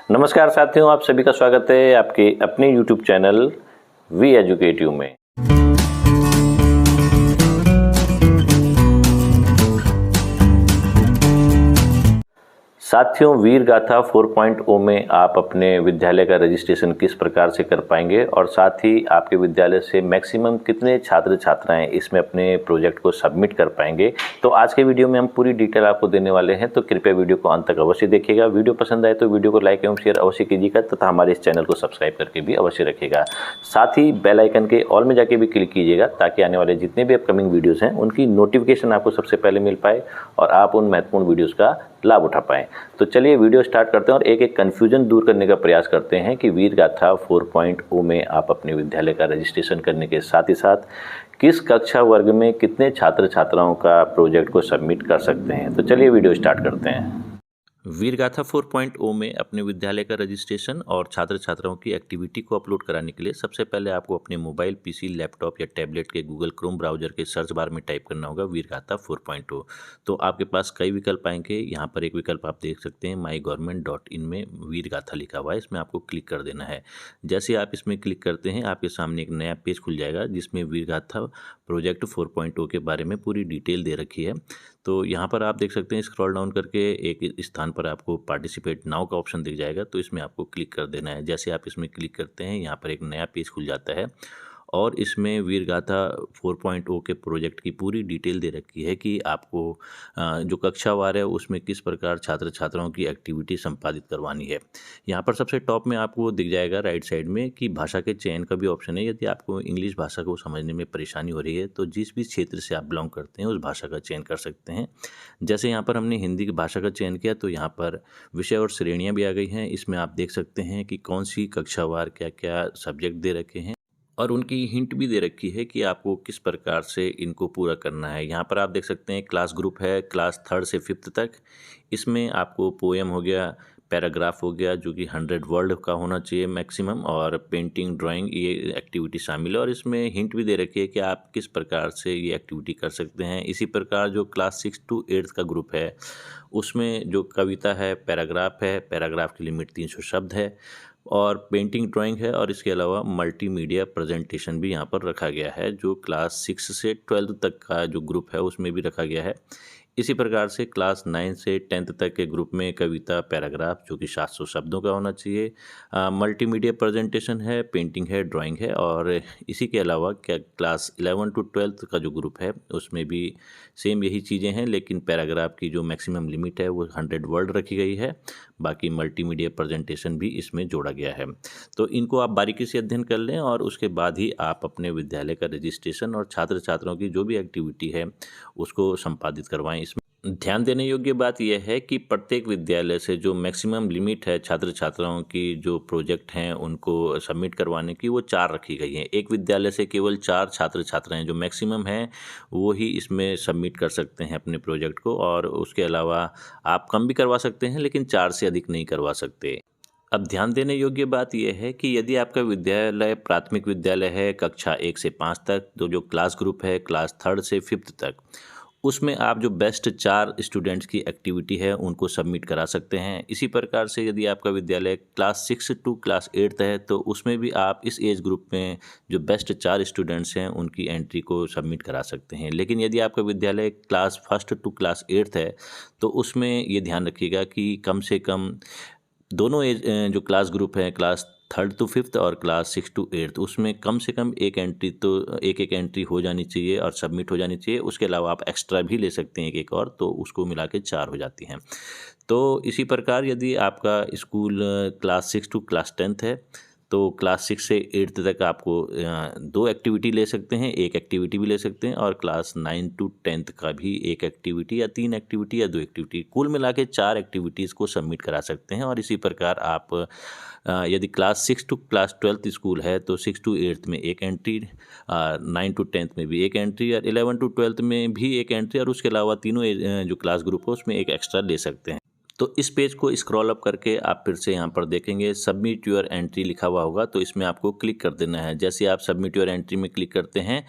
नमस्कार साथियों, आप सभी का स्वागत है आपके अपने YouTube channel we educate you में। साथियों, वीर गाथा 4.0 में आप अपने विद्यालय का रजिस्ट्रेशन किस प्रकार से कर पाएंगे और साथ ही आपके विद्यालय से मैक्सिमम कितने छात्र छात्राएं इसमें अपने प्रोजेक्ट को सबमिट कर पाएंगे, तो आज के वीडियो में हम पूरी डिटेल आपको देने वाले हैं। तो कृपया वीडियो को अंत तक अवश्य देखिएगा। वीडियो पसंद आए तो वीडियो को लाइक एवं शेयर अवश्य कीजिएगा तथा हमारे इस चैनल को सब्सक्राइब करके भी अवश्य रखिएगा। साथ ही बेल आइकन के ऑल में जाके भी क्लिक कीजिएगा ताकि आने वाले जितने भी अपकमिंग वीडियोज़ हैं उनकी नोटिफिकेशन आपको सबसे पहले मिल पाए और आप उन महत्वपूर्ण वीडियोज़ का लाभ उठा पाएँ। तो चलिए वीडियो स्टार्ट करते हैं और एक एक कन्फ्यूजन दूर करने का प्रयास करते हैं कि वीर गाथा 4.0 में आप अपने विद्यालय का रजिस्ट्रेशन करने के साथ ही साथ किस कक्षा वर्ग में कितने छात्र छात्राओं का प्रोजेक्ट को सबमिट कर सकते हैं। तो चलिए वीडियो स्टार्ट करते हैं। वीर गाथा 4.0 में अपने विद्यालय का रजिस्ट्रेशन और छात्र छात्राओं की एक्टिविटी को अपलोड कराने के लिए सबसे पहले आपको अपने मोबाइल, पीसी, लैपटॉप या टैबलेट के गूगल क्रोम ब्राउजर के सर्च बार में टाइप करना होगा वीर गाथा 4.0। तो आपके पास कई विकल्प आएंगे। यहाँ पर एक विकल्प आप देख सकते हैं mygovernment.in में वीर गाथा लिखा हुआ है, इसमें आपको क्लिक कर देना है। जैसे आप इसमें क्लिक करते हैं आपके सामने एक नया पेज खुल जाएगा जिसमें वीर गाथा प्रोजेक्ट 4.0 के बारे में पूरी डिटेल दे रखी है। तो यहाँ पर आप देख सकते हैं स्क्रॉल डाउन करके एक स्थान पर आपको पार्टिसिपेट नाउ का ऑप्शन दिख जाएगा, तो इसमें आपको क्लिक कर देना है। जैसे आप इसमें क्लिक करते हैं यहाँ पर एक नया पेज खुल जाता है और इसमें वीर गाथा 4.0 के प्रोजेक्ट की पूरी डिटेल दे रखी है कि आपको जो कक्षावार है उसमें किस प्रकार छात्र छात्राओं की एक्टिविटी संपादित करवानी है। यहाँ पर सबसे टॉप में आपको दिख जाएगा राइट साइड में कि भाषा के चयन का भी ऑप्शन है। यदि आपको इंग्लिश भाषा को समझने में परेशानी हो रही है तो जिस भी क्षेत्र से आप बिलोंग करते हैं उस भाषा का चयन कर सकते हैं। जैसे यहाँ पर हमने हिंदी की भाषा का चयन किया तो यहाँ पर विषय और श्रेणियाँ भी आ गई हैं। इसमें आप देख सकते हैं कि कौन सी कक्षावार क्या क्या सब्जेक्ट दे रखे हैं और उनकी हिंट भी दे रखी है कि आपको किस प्रकार से इनको पूरा करना है। यहाँ पर आप देख सकते हैं क्लास ग्रुप है क्लास 3rd से 5th तक। इसमें आपको पोएम हो गया, पैराग्राफ हो गया जो कि 100 वर्ड का होना चाहिए मैक्सिमम, और पेंटिंग, ड्राइंग, ये एक्टिविटी शामिल है और इसमें हिंट भी दे रखी है कि आप किस प्रकार से ये एक्टिविटी कर सकते हैं। इसी प्रकार जो क्लास 6 to 8th का ग्रुप है उसमें जो कविता है, पैराग्राफ है, पैराग्राफ की लिमिट 300 शब्द है और पेंटिंग, ड्राइंग है और इसके अलावा मल्टीमीडिया प्रेजेंटेशन भी यहाँ पर रखा गया है जो क्लास 6 से 12th तक का जो ग्रुप है उसमें भी रखा गया है। इसी प्रकार से क्लास 9 से 10th तक के ग्रुप में कविता, पैराग्राफ जो कि 700 शब्दों का होना चाहिए, मल्टीमीडिया प्रेजेंटेशन है, पेंटिंग है, ड्राइंग है और इसी के अलावा क्या क्लास 11 to 12th का जो ग्रुप है उसमें भी सेम यही चीज़ें हैं, लेकिन पैराग्राफ की जो मैक्सिमम लिमिट है वो 100 वर्ड रखी गई है। बाकी मल्टीमीडिया प्रेजेंटेशन भी इसमें जोड़ा गया है। तो इनको आप बारीकी से अध्ययन कर लें और उसके बाद ही आप अपने विद्यालय का रजिस्ट्रेशन और छात्र छात्राओं की जो भी एक्टिविटी है उसको संपादित करवाएं। इसमें ध्यान देने योग्य बात यह है कि प्रत्येक विद्यालय से जो मैक्सिमम लिमिट है छात्र छात्राओं की जो प्रोजेक्ट हैं उनको सबमिट करवाने की वो 4 रखी गई हैं। एक विद्यालय से केवल 4 छात्र छात्राएं जो मैक्सिमम हैं वो ही इसमें सबमिट कर सकते हैं अपने प्रोजेक्ट को, और उसके अलावा आप कम भी करवा सकते हैं लेकिन 4 से अधिक नहीं करवा सकते। अब ध्यान देने योग्य बात यह है कि यदि आपका विद्यालय प्राथमिक विद्यालय है कक्षा 1 से 5 तक, तो जो क्लास ग्रुप है क्लास 3rd से 5th तक, उसमें आप जो बेस्ट 4 स्टूडेंट्स की एक्टिविटी है उनको सबमिट करा सकते हैं। इसी प्रकार से यदि आपका विद्यालय क्लास 6 to क्लास 8th है तो उसमें भी आप इस एज ग्रुप में जो बेस्ट 4 स्टूडेंट्स हैं उनकी एंट्री को सबमिट करा सकते हैं। लेकिन यदि आपका विद्यालय class 1st to class 8th है तो उसमें ये ध्यान रखिएगा कि कम से कम दोनों एज जो क्लास ग्रुप है क्लास 3rd to 5th और क्लास 6 to 8th उसमें कम से कम एक एंट्री हो जानी चाहिए और सबमिट हो जानी चाहिए। उसके अलावा आप एक्स्ट्रा भी ले सकते हैं एक और, तो उसको मिला के 4 हो जाती हैं। तो इसी प्रकार यदि आपका school class 6 to class 10th है तो क्लास 6 से 8th तक आपको 2 एक्टिविटी ले सकते हैं, 1 एक्टिविटी भी ले सकते हैं, और क्लास 9 to 10th का भी 1 एक्टिविटी या 3 एक्टिविटी या 2 एक्टिविटी, कुल मिला के 4 एक्टिविटीज़ को सबमिट करा सकते हैं। और इसी प्रकार आप यदि class 6 to class 12th school है तो 6 to 8th में 1 एंट्री, 9 to 10th में भी 1 एंट्री और 11 to 12th में भी 1 एंट्री, और उसके अलावा तीनों जो क्लास ग्रुप है उसमें 1 एक्स्ट्रा ले सकते हैं। तो इस पेज को स्क्रॉल अप करके आप फिर से यहाँ पर देखेंगे सबमिट योर एंट्री लिखा हुआ होगा, तो इसमें आपको क्लिक कर देना है। जैसे आप सबमिट योर एंट्री में क्लिक करते हैं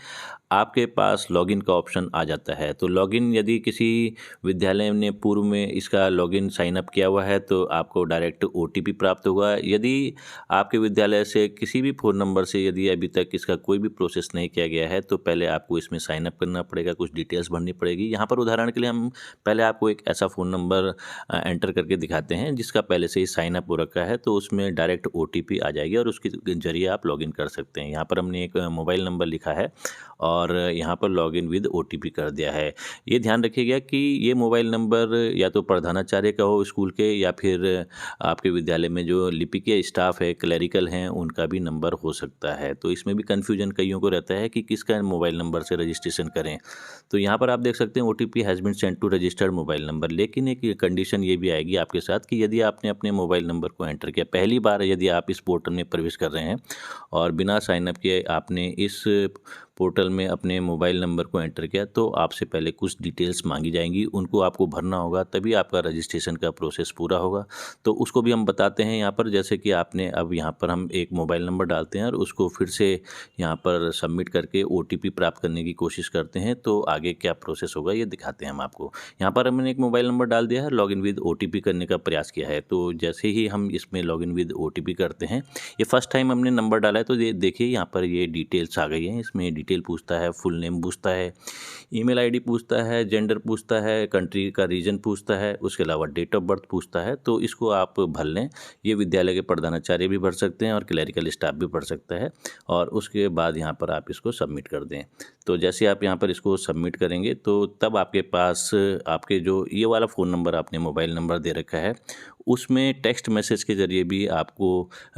आपके पास लॉगिन का ऑप्शन आ जाता है। तो लॉगिन यदि किसी विद्यालय ने पूर्व में इसका लॉगिन साइन अप किया हुआ है तो आपको डायरेक्ट ओटीपी प्राप्त होगा। यदि आपके विद्यालय से किसी भी फ़ोन नंबर से यदि अभी तक इसका कोई भी प्रोसेस नहीं किया गया है तो पहले आपको इसमें साइन अप करना पड़ेगा, कुछ डिटेल्स भरनी पड़ेगी। यहाँ पर उदाहरण के लिए हम पहले आपको एक ऐसा फ़ोन नंबर एंटर करके दिखाते हैं जिसका पहले से ही साइन अप हो रखा है, तो उसमें डायरेक्ट ओटीपी आ जाएगी और उसके ज़रिए आप लॉगिन कर सकते हैं। यहाँ पर हमने एक मोबाइल नंबर लिखा है और यहाँ पर लॉगिन विद ओटीपी कर दिया है। ये ध्यान रखिएगा कि ये मोबाइल नंबर या तो प्रधानाचार्य का हो स्कूल के, या फिर आपके विद्यालय में जो लिपिकीय स्टाफ है, क्लरिकल हैं, उनका भी नंबर हो सकता है। तो इसमें भी कन्फ्यूजन कईयों को रहता है कि किसका मोबाइल नंबर से रजिस्ट्रेशन करें। तो यहाँ पर आप देख सकते हैं OTP has been sent to registered mobile number, लेकिन एक कंडीशन ये भी आएगी आपके साथ कि यदि आपने अपने मोबाइल नंबर को एंटर किया, पहली बार यदि आप इस पोर्टल में प्रवेश कर रहे हैं और बिना साइन अप किए आपने इस पोर्टल में अपने मोबाइल नंबर को एंटर किया, तो आपसे पहले कुछ डिटेल्स मांगी जाएंगी, उनको आपको भरना होगा, तभी आपका रजिस्ट्रेशन का प्रोसेस पूरा होगा। तो उसको भी हम बताते हैं यहाँ पर, जैसे कि आपने अब यहाँ पर हम एक मोबाइल नंबर डालते हैं और उसको फिर से यहाँ पर सबमिट करके ओटीपी प्राप्त करने की कोशिश करते हैं, तो आगे क्या प्रोसेस होगा ये दिखाते हैं हम आपको। यहाँ पर हमने एक मोबाइल नंबर डाल दिया है, लॉगिन विद ओटीपी करने का प्रयास किया है। तो जैसे ही हम इसमें लॉगिन विद ओटीपी करते हैं, ये फर्स्ट टाइम हमने नंबर डाला है, तो ये देखिए यहाँ पर ये डिटेल्स आ गई हैं। इसमें डिटेल पूछता है, फुल नेम पूछता है, ईमेल आईडी पूछता है, जेंडर पूछता है, कंट्री का रीजन पूछता है, उसके अलावा डेट ऑफ बर्थ पूछता है। तो इसको आप भर लें। ये विद्यालय के प्रधानाचार्य भी भर सकते हैं और क्लरिकल स्टाफ भी भर सकता है, और उसके बाद यहाँ पर आप इसको सबमिट कर दें। तो जैसे आप यहाँ पर इसको सबमिट करेंगे तो तब आपके पास आपके जो ये वाला फ़ोन नंबर आपने मोबाइल नंबर दे रखा है, उसमें टेक्स्ट मैसेज के ज़रिए भी आपको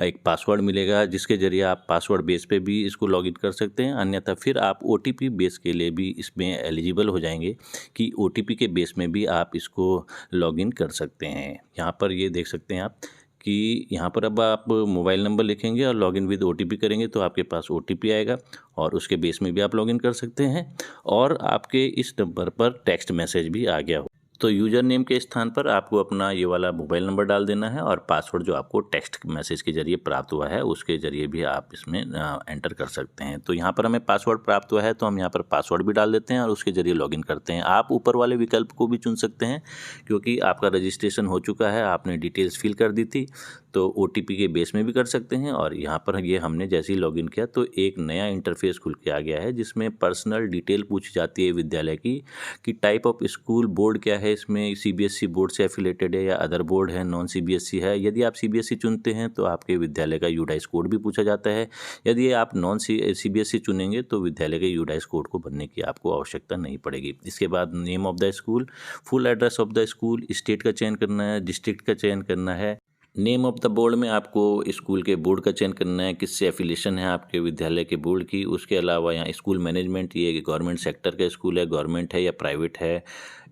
एक पासवर्ड मिलेगा, जिसके ज़रिए आप पासवर्ड बेस पे भी इसको लॉगिन कर सकते हैं। अन्यथा फिर आप ओटीपी बेस के लिए भी इसमें एलिजिबल हो जाएंगे कि ओटीपी के बेस में भी आप इसको लॉगिन कर सकते हैं। यहाँ पर ये देख सकते हैं आप कि यहाँ पर अब आप मोबाइल नंबर लिखेंगे और लॉगिन विद ओटीपी करेंगे तो आपके पास ओटीपी आएगा, और उसके बेस में भी आप लॉगिन कर सकते हैं, और आपके इस नंबर पर टेक्स्ट मैसेज भी आ गया हो। तो यूज़र नेम के स्थान पर आपको अपना ये वाला मोबाइल नंबर डाल देना है, और पासवर्ड जो आपको टेक्स्ट मैसेज के जरिए प्राप्त हुआ है उसके ज़रिए भी आप इसमें एंटर कर सकते हैं। तो यहाँ पर हमें पासवर्ड प्राप्त हुआ है तो हम यहाँ पर पासवर्ड भी डाल देते हैं और उसके ज़रिए लॉगिन करते हैं। आप ऊपर वाले विकल्प को भी चुन सकते हैं, क्योंकि आपका रजिस्ट्रेशन हो चुका है, आपने डिटेल्स फिल कर दी थी, तो ओटीपी के बेस में भी कर सकते हैं। और यहाँ पर ये हमने जैसे ही लॉगिन किया तो एक नया इंटरफेस खुल के आ गया है, जिसमें पर्सनल डिटेल पूछी जाती है विद्यालय की, कि टाइप ऑफ स्कूल, बोर्ड क्या है, इसमें सीबीएसई बोर्ड से एफिलेटेड है या अदर बोर्ड है, नॉन सीबीएसई है। यदि आप सीबीएसई चुनते हैं तो आपके विद्यालय का यूडाइस कोड भी पूछा जाता है। यदि आप नॉन सीबीएसई चुनेंगे तो विद्यालय के यूडाइस कोड को भरने की आपको आवश्यकता नहीं पड़ेगी। इसके बाद name of the school, full address of the school, state का चयन करना है, डिस्ट्रिक्ट का चयन करना है। नेम ऑफ द बोर्ड में आपको स्कूल के बोर्ड का चयन करना है, किससे एफिलिएशन है आपके विद्यालय के बोर्ड की। उसके अलावा यहाँ स्कूल मैनेजमेंट, ये गवर्नमेंट सेक्टर का स्कूल है, गवर्नमेंट है या प्राइवेट है।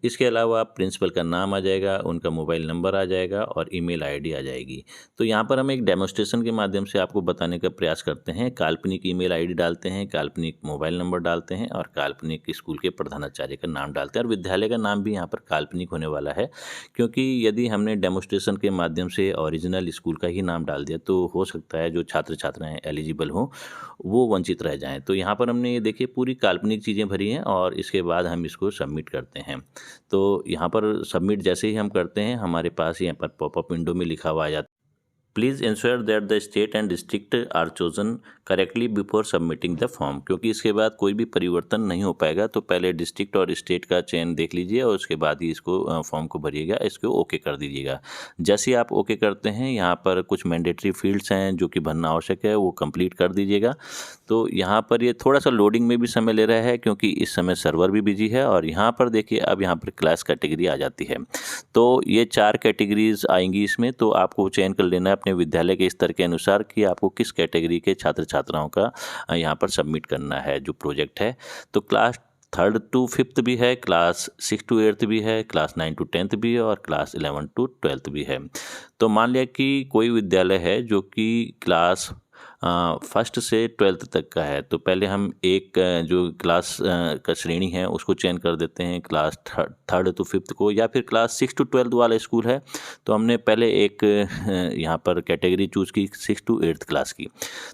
इसके अलावा प्रिंसिपल का नाम आ जाएगा, उनका मोबाइल नंबर आ जाएगा और ईमेल आईडी आ जाएगी। तो यहाँ पर हम एक डेमोस्ट्रेशन के माध्यम से आपको बताने का प्रयास करते हैं। काल्पनिक ईमेल आईडी डालते हैं, काल्पनिक मोबाइल नंबर डालते हैं और काल्पनिक स्कूल के प्रधानाचार्य का नाम डालते हैं, और विद्यालय का नाम भी यहाँ पर काल्पनिक होने वाला है, क्योंकि यदि हमने डेमोस्ट्रेशन के माध्यम से ओरिजिनल स्कूल का ही नाम डाल दिया तो हो सकता है जो छात्र छात्राएँ एलिजिबल हों वो वंचित रह जाएँ। तो यहाँ पर हमने ये देखिए पूरी काल्पनिक चीज़ें भरी हैं, और इसके बाद हम इसको सबमिट करते हैं। तो यहाँ पर सबमिट जैसे ही हम करते हैं, हमारे पास यहाँ पर पॉपअप विंडो में लिखा हुआ आ जाता है, please ensure that the state and district are chosen correctly before submitting the form. क्योंकि इसके बाद कोई भी परिवर्तन नहीं हो पाएगा, तो पहले डिस्ट्रिक्ट और स्टेट का चयन देख लीजिए और उसके बाद ही इसको फॉर्म को भरिएगा, इसको ओके कर दीजिएगा। जैसे ही आप ओके करते हैं, यहाँ पर कुछ मैंडेटरी फील्ड्स हैं जो कि भरना आवश्यक है, वो कंप्लीट कर दीजिएगा। तो यहाँ पर ये थोड़ा सा लोडिंग में भी समय ले रहा है, क्योंकि इस समय सर्वर भी बिजी है। और यहाँ पर देखिए अब यहाँ पर क्लास कैटेगरी आ जाती है, तो ये 4 कैटेगरीज आएंगी इसमें, तो आपको चयन कर लेना है अपने विद्यालय के स्तर के अनुसार कि आपको किस कैटेगरी के छात्र छात्राओं का यहाँ पर सबमिट करना है जो प्रोजेक्ट है। तो क्लास 3rd to 5th भी है, क्लास 6 to 8th भी है, क्लास 9 to 10th भी है और क्लास 11 to 12th भी है। तो मान लिया कि कोई विद्यालय है जो कि क्लास फर्स्ट से 12th तक का है। तो पहले हम एक जो क्लास का श्रेणी है उसको चयन कर देते हैं, क्लास थर्ड टू फिफ्थ को, या फिर क्लास 6 to 12 वाला स्कूल है तो हमने पहले एक यहाँ पर कैटेगरी चूज़ की 6 to 8th क्लास की।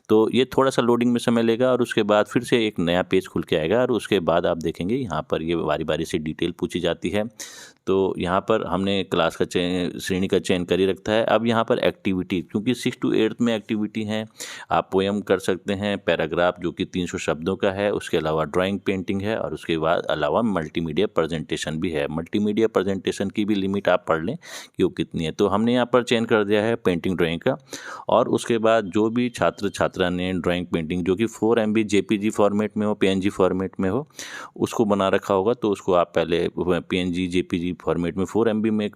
तो ये थोड़ा सा लोडिंग में समय लेगा और उसके बाद फिर से एक नया पेज खुल के आएगा और उसके बाद आप देखेंगे यहाँ पर ये बारी बारी से डिटेल पूछी जाती है। तो यहाँ पर हमने क्लास का चयन, श्रेणी का चयन कर ही रखा है। अब यहाँ पर एक्टिविटी, क्योंकि 6 to 8th में एक्टिविटी हैं, आप पोएम कर सकते हैं, पैराग्राफ जो कि 300 शब्दों का है, उसके अलावा ड्राइंग पेंटिंग है और उसके बाद अलावा मल्टीमीडिया प्रेजेंटेशन भी है। मल्टीमीडिया प्रेजेंटेशन की भी लिमिट आप पढ़ लें कि वो कितनी है। तो हमने यहाँ पर चयन कर दिया है पेंटिंग ड्राइंग का, और उसके बाद जो भी छात्र छात्रा ने ड्राइंग पेंटिंग जो कि 4 MB JPG फॉर्मेट में हो, PNG फॉर्मेट में हो, उसको बना रखा होगा तो उसको आप पहले PNG JPG फॉर्मेट में 4 MB में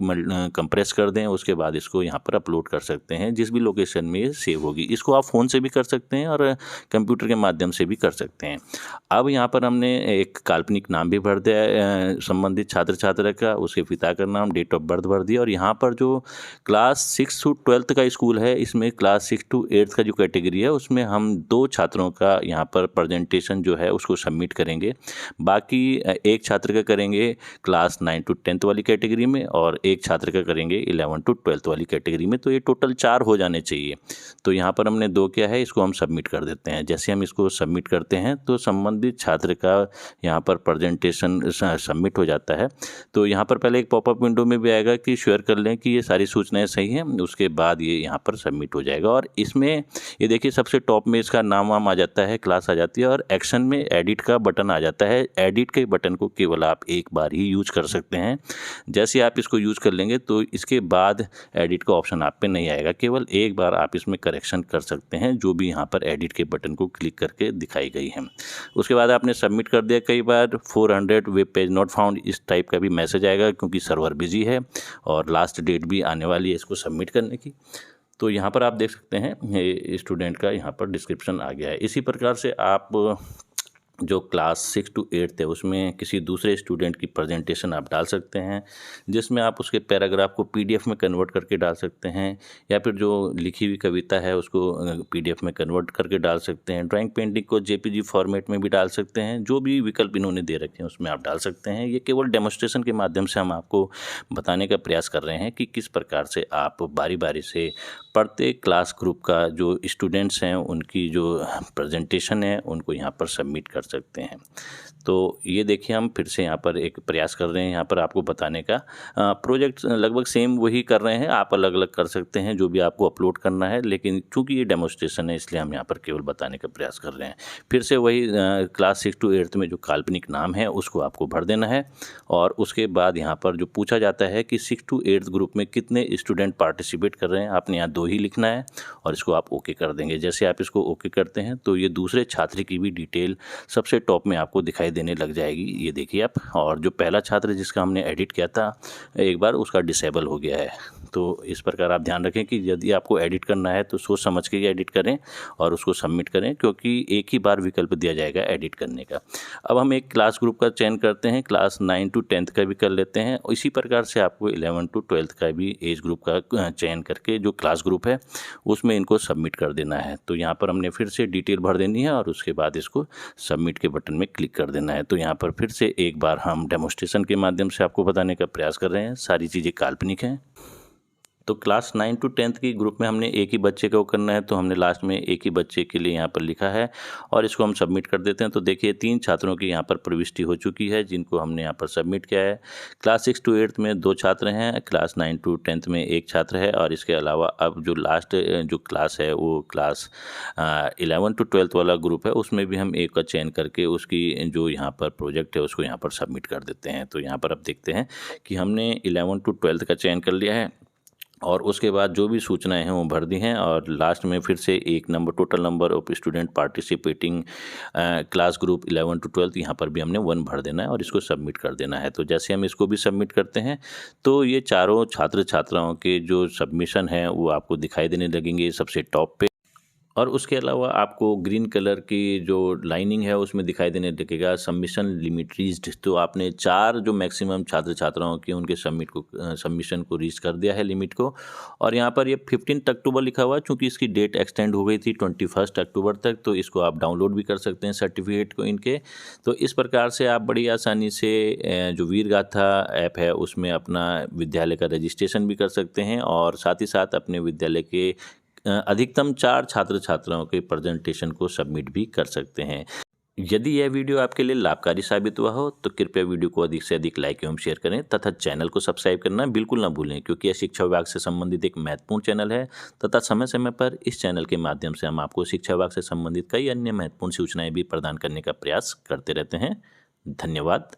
कंप्रेस कर दें। उसके बाद इसको यहाँ पर अपलोड कर सकते हैं जिस भी लोकेशन में ये सेव होगी। इसको आप फ़ोन से भी कर सकते हैं और कंप्यूटर के माध्यम से भी कर सकते हैं। अब यहाँ पर हमने एक काल्पनिक नाम भी भर दिया संबंधित छात्र छात्रा का, उसके पिता का नाम, डेट ऑफ बर्थ भर दिया। और यहाँ पर जो क्लास 6 to 12th का स्कूल है, इसमें क्लास 6 to 8th का जो कैटेगरी है उसमें हम 2 छात्रों का यहाँ पर प्रेजेंटेशन जो है उसको सबमिट करेंगे। बाकी एक छात्र का करेंगे क्लास 9 to 10th वाली कैटेगरी में और एक छात्र का करेंगे 11 to 12th वाली कैटेगरी में। तो ये टोटल 4 हो जाने चाहिए। तो यहाँ पर हमने 2 किया है, इसको हम सबमिट कर देते हैं। जैसे हम इसको सबमिट करते हैं तो संबंधित छात्र का यहाँ पर प्रेजेंटेशन सबमिट हो जाता है। तो यहाँ पर पहले एक पॉपअप विंडो में भी आएगा कि श्योर कर लें कि ये सारी सूचनाएं सही हैं, उसके बाद ये यहाँ पर सबमिट हो जाएगा। और इसमें ये देखिए सबसे टॉप में इसका नाम वाम आ जाता है, क्लास आ जाती है और एक्शन में एडिट का बटन आ जाता है। एडिट के बटन को केवल आप एक बार ही यूज कर सकते हैं। जैसे आप इसको यूज कर लेंगे तो इसके बाद एडिट का ऑप्शन आप पे नहीं आएगा, केवल एक बार आप इसमें करेक्शन कर सकते हैं जो भी यहाँ पर एडिट के बटन को क्लिक करके दिखाई गई है। उसके बाद आपने सबमिट कर दिया, कई बार 400 वेब पेज नॉट फाउंड इस टाइप का भी मैसेज आएगा क्योंकि सर्वर बिजी है और लास्ट डेट भी आने वाली है इसको सबमिट करने की। तो यहाँ पर आप देख सकते हैं स्टूडेंट का यहाँ पर डिस्क्रिप्शन आ गया है। इसी प्रकार से आप जो क्लास 6 to 8 है उसमें किसी दूसरे स्टूडेंट की प्रेजेंटेशन आप डाल सकते हैं, जिसमें आप उसके पैराग्राफ को PDF में कन्वर्ट करके डाल सकते हैं, या फिर जो लिखी हुई कविता है उसको PDF में कन्वर्ट करके डाल सकते हैं। ड्राइंग पेंटिंग को JPG फॉर्मेट में भी डाल सकते हैं। जो भी विकल्प इन्होंने दे रखे हैं उसमें आप डाल सकते हैं। ये केवल डेमोस्ट्रेशन के माध्यम से हम आपको बताने का प्रयास कर रहे हैं कि किस प्रकार से आप बारी बारी से प्रत्येक क्लास ग्रुप का जो स्टूडेंट्स हैं उनकी जो प्रेजेंटेशन है उनको यहाँ पर सबमिट कर सकते हैं। तो ये देखिए हम फिर से यहाँ पर एक प्रयास कर रहे हैं यहाँ पर आपको बताने का। प्रोजेक्ट लगभग सेम वही कर रहे हैं, आप अलग अलग कर सकते हैं जो भी आपको अपलोड करना है, लेकिन चूंकि ये डेमोस्ट्रेशन है इसलिए हम यहाँ पर केवल बताने का प्रयास कर रहे हैं। फिर से वही क्लास 6 to 8th में जो काल्पनिक नाम है उसको आपको भर देना है और उसके बाद यहाँ पर जो पूछा जाता है कि 6 to 8th ग्रुप में कितने स्टूडेंट पार्टिसिपेट कर रहे हैं, आपने यहाँ 2 ही लिखना है और इसको आप ओके कर देंगे। जैसे आप इसको ओके करते हैं तो ये दूसरे छात्र की भी डिटेल सबसे टॉप में आपको दिखाई देने लग जाएगी, ये देखिए आप। और जो पहला छात्र जिसका हमने एडिट किया था एक बार, उसका डिसेबल हो गया है। तो इस प्रकार आप ध्यान रखें कि यदि आपको एडिट करना है तो सोच समझ के एडिट करें और उसको सबमिट करें, क्योंकि एक ही बार विकल्प दिया जाएगा एडिट करने का। अब हम एक क्लास ग्रुप का चयन करते हैं, क्लास 9 to 10th का भी कर लेते हैं। इसी प्रकार से आपको 11 to 12th का भी एज ग्रुप का चयन करके जो क्लास ग्रुप है उसमें इनको सबमिट कर देना है। तो यहाँ पर हमने फिर से डिटेल भर देनी है और उसके बाद इसको सबमिट के बटन में क्लिक कर देना है। तो यहाँ पर फिर से एक बार हम डेमोस्ट्रेशन के माध्यम से आपको बताने का प्रयास कर रहे हैं, सारी चीज़ें काल्पनिक हैं। तो क्लास 9 to 10th की ग्रुप में हमने एक ही बच्चे को करना है, तो हमने लास्ट में एक ही बच्चे के लिए यहाँ पर लिखा है और इसको हम सबमिट कर देते हैं। तो देखिए 3 छात्रों की यहाँ पर प्रविष्टि हो चुकी है जिनको हमने यहाँ पर सबमिट किया है। क्लास 6 to 8th में 2 छात्र हैं, क्लास 9 to 10th में 1 छात्र है और इसके अलावा अब जो लास्ट जो क्लास है वो क्लास 11 to 12th वाला ग्रुप है, उसमें भी हम एक का चयन करके उसकी जो यहाँ पर प्रोजेक्ट है उसको यहाँ पर सबमिट कर देते हैं। तो यहाँ पर अब देखते हैं कि हमने 11 to 12th का चयन कर लिया है और उसके बाद जो भी सूचनाएं हैं वो भर दी हैं और लास्ट में फिर से एक number, total number of student participating class group 11 to 12th, यहाँ पर भी हमने 1 भर देना है और इसको सबमिट कर देना है। तो जैसे हम इसको भी सबमिट करते हैं तो ये चारों छात्र छात्राओं के जो सबमिशन हैं वो आपको दिखाई देने लगेंगे सबसे टॉप पे। और उसके अलावा आपको ग्रीन कलर की जो लाइनिंग है उसमें दिखाई देने लगेगा सबमिशन लिमिट रीच्ड। तो आपने 4 जो मैक्सिमम छात्र छात्राओं की उनके सबमिशन को रीच कर दिया है लिमिट को। और यहाँ पर ये 15 अक्टूबर लिखा हुआ है, चूँकि इसकी डेट एक्सटेंड हो गई थी 21 अक्टूबर तक, तो इसको आप डाउनलोड भी कर सकते हैं सर्टिफिकेट को इनके। तो इस प्रकार से आप बड़ी आसानी से जो वीरगाथा ऐप है उसमें अपना विद्यालय का रजिस्ट्रेशन भी कर सकते हैं और साथ ही साथ अपने विद्यालय के अधिकतम 4 छात्र छात्राओं के प्रेजेंटेशन को सबमिट भी कर सकते हैं। यदि यह वीडियो आपके लिए लाभकारी साबित हुआ हो तो कृपया वीडियो को अधिक से अधिक लाइक एवं शेयर करें तथा चैनल को सब्सक्राइब करना बिल्कुल ना भूलें, क्योंकि यह शिक्षा विभाग से संबंधित एक महत्वपूर्ण चैनल है तथा समय समय पर इस चैनल के माध्यम से हम आपको शिक्षा विभाग से संबंधित कई अन्य महत्वपूर्ण सूचनाएं भी प्रदान करने का प्रयास करते रहते हैं। धन्यवाद।